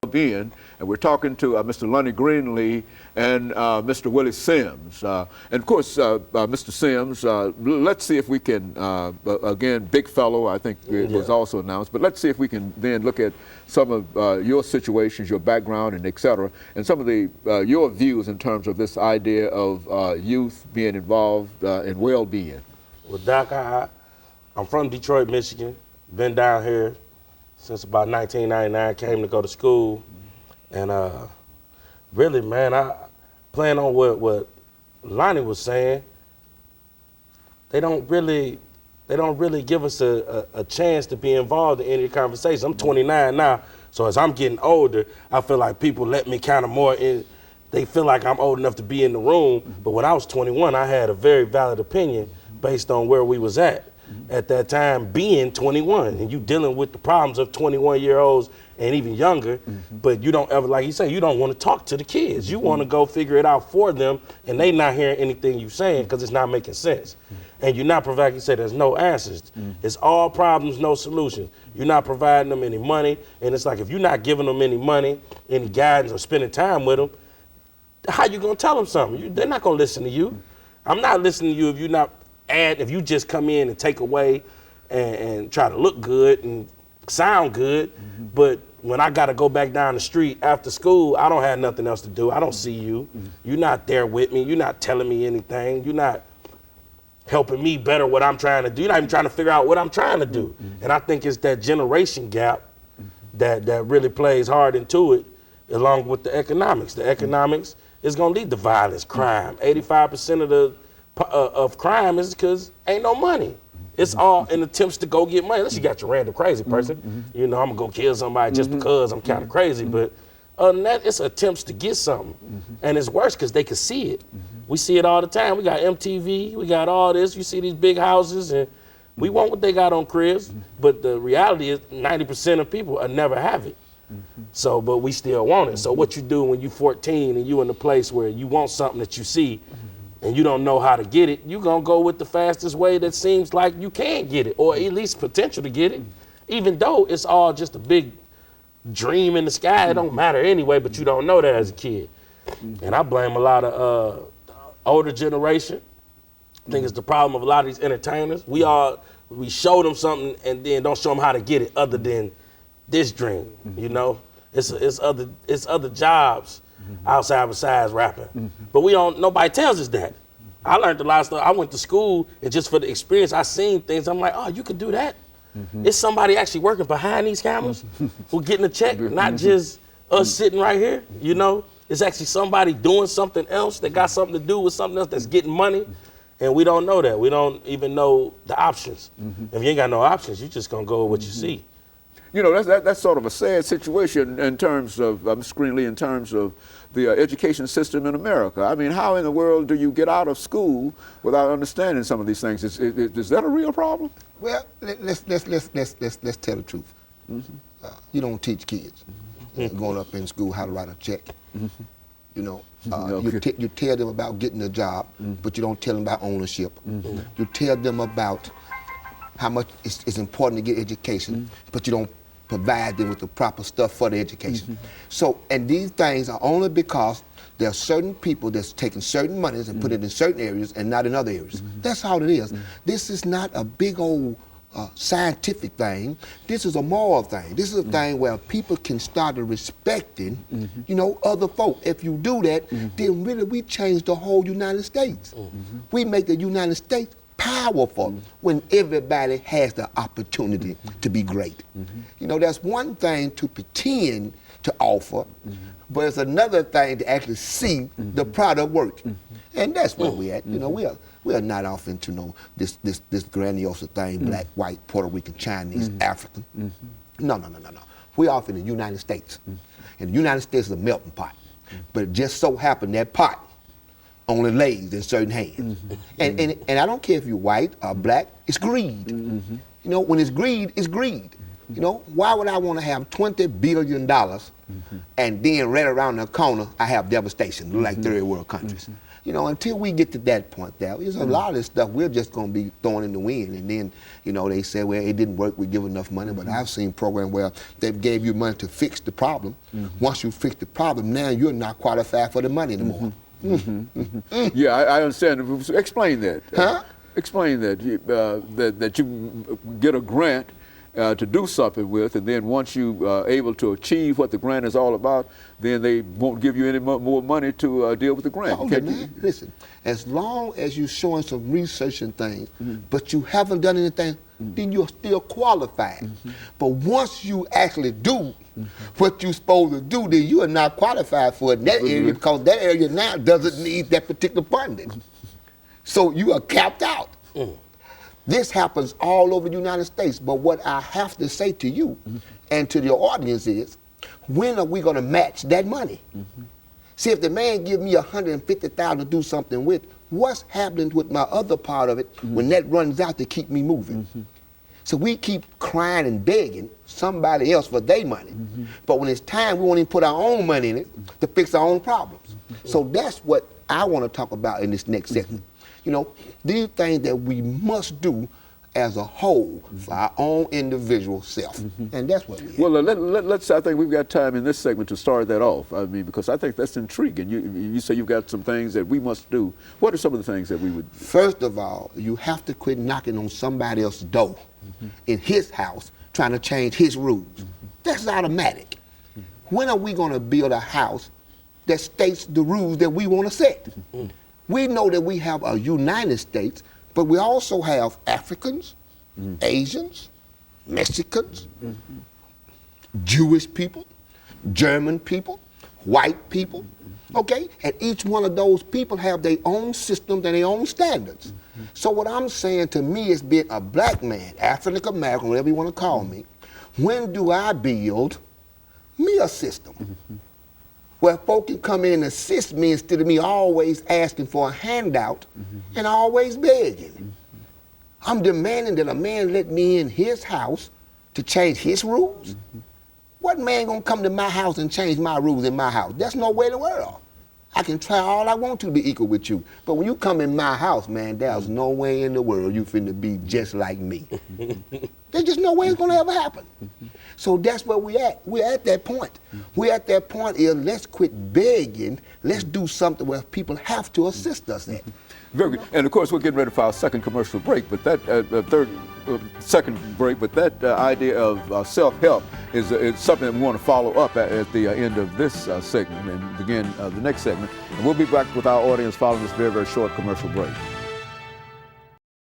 Being, and we're talking to Mr. LGreenlee and Mr. Willie Sims. And of course, Mr. Sims, let's see if we can, again, big fellow, I think it was also announced, but let's see if we can then look at some of your situations, your background, and et cetera, and some of the your views in terms of this idea of youth being involved in well-being. Well, Doc, I'm from Detroit, Michigan. Been down here since about 1999, came to go to school. And really, man, I playing on what Lonnie was saying, they don't really give us a chance to be involved in any conversation. I'm 29 now, so as I'm getting older, I feel like people let me kind of more in. They feel like I'm old enough to be in the room, but when I was 21, I had a very valid opinion based on where we was at that time, being 21, and you dealing with the problems of 21-year-olds and even younger, but you don't ever, like you say, you don't want to talk to the kids. You want to go figure it out for them, and they not hearing anything you saying because it's not making sense. And you're not providing, you say there's no answers. It's all problems, no solutions. You're not providing them any money, and it's like if you're not giving them any money, any guidance, or spending time with them, how you gonna tell them something? They're not gonna listen to you. I'm not listening to you if you're not if you just come in and take away and try to look good and sound good, but when I gotta go back down the street after school, I don't have nothing else to do. I don't see you. You're not there with me. You're not telling me anything. You're not helping me better what I'm trying to do. You're not even trying to figure out what I'm trying to do. And I think it's that generation gap that really plays hard into it, along with the economics. The economics is gonna lead to violence, crime. 85% of crime is because ain't no money. It's all in attempts to go get money. Unless you got your random crazy person. You know, I'm gonna go kill somebody just because I'm kind of crazy. But other than that, it's attempts to get something. And it's worse because they can see it. We see it all the time. We got MTV, we got all this. You see these big houses, and we want what they got on cribs. But the reality is 90% of people will never have it. So, but we still want it. So what you do when you're 14 and you in a place where you want something that you see and you don't know how to get it, you're gonna go with the fastest way that seems like you can get it, or at least potential to get it, even though it's all just a big dream in the sky. It don't matter anyway, but you don't know that as a kid. And I blame a lot of older generation. I think it's the problem of a lot of these entertainers. We show them something and then don't show them how to get it other than this dream, you know? It's other jobs outside besides rapping. But nobody tells us that. I learned a lot of stuff. I went to school, and just for the experience, I seen things. I'm like, oh, you could do that? It's somebody actually working behind these cameras who getting a check, not just us sitting right here, you know? It's actually somebody doing something else that got something to do with something else that's getting money, and we don't know that. We don't even know the options. If you ain't got no options, you just gonna go with what you see. You know, that's sort of a sad situation in terms of, Mr. Greenlee, in terms of the education system in America. I mean, how in the world do you get out of school without understanding some of these things? Is that a real problem? Well, let's tell the truth. You don't teach kids going up in school how to write a check. You know, you tell them about getting a job, but you don't tell them about ownership. You tell them about how much it's important to get education, but you don't provide them with the proper stuff for the education. So, and these things are only because there are certain people that's taking certain monies and put it in certain areas and not in other areas. That's how it is. This is not a big old scientific thing. This is a moral thing. This is a thing where people can start respecting, you know, other folk. If you do that, then really we change the whole United States. We make the United States powerful when everybody has the opportunity to be great. You know, that's one thing to pretend to offer, but it's another thing to actually see the product work. And that's where we're at. You know, we are not off into this grandiose thing, black, white, Puerto Rican, Chinese, African. No. We're off in the United States. And the United States is a melting pot. But it just so happened that pot only lays in certain hands. And I don't care if you're white or black, it's greed. You know, when it's greed, it's greed. You know, why would I want to have $20 billion and then right around the corner, I have devastation, like third world countries? You know, until we get to that point, there's a lot of this stuff we're just going to be throwing in the wind. And then, you know, they say, well, it didn't work, we give enough money. But I've seen programs where they gave you money to fix the problem. Once you fix the problem, now you're not qualified for the money anymore. Yeah, I understand. Explain that. Huh? Explain that. That you get a grant to do something with, and then once you are able to achieve what the grant is all about, then they won't give you any more money to deal with the grant. Okay, man. Listen, as long as you're showing some research and things, but you haven't done anything, then you're still qualified. But once you actually do what you're supposed to do, then you are not qualified for it in that area, because that area now doesn't need that particular funding. So you are capped out. This happens all over the United States. But what I have to say to you and to your audience is, when are we going to match that money? See, if the man give me $150,000 to do something with, what's happening with my other part of it when that runs out to keep me moving? So we keep crying and begging somebody else for their money. But when it's time, we won't even put our own money in it to fix our own problems. So that's what I want to talk about in this next segment. You know, these things that we must do as a whole for our own individual self. And that's what we have. Well, let's. I think we've got time in this segment to start that off. I mean, because I think that's intriguing. You say you've got some things that we must do. What are some of the things that we would? First of all, you have to quit knocking on somebody else's door in his house trying to change his rules. That's automatic. When are we going to build a house that states the rules that we want to set? We know that we have a United States, but we also have Africans, Asians, Mexicans, Jewish people, German people, white people, okay? And each one of those people have their own systems and their own standards. So what I'm saying, to me, is being a black man, African American, whatever you want to call me, when do I build me a system where folk can come in and assist me instead of me always asking for a handout and always begging? I'm demanding that a man let me in his house to change his rules? What man gonna come to my house and change my rules in my house? There's no way in the world. I can try all I want to be equal with you, but when you come in my house, man, there's no way in the world you finna be just like me. There's just no way it's gonna ever happen. So that's where we at. We're at that point. We're at that point is, let's quit begging. Let's do something where people have to assist us at. Very good. And of course, we're getting ready for our second commercial break, but that second break. But that idea of self-help is something that we want to follow up at the end of this segment and begin the next segment. And we'll be back with our audience following this very, very short commercial break.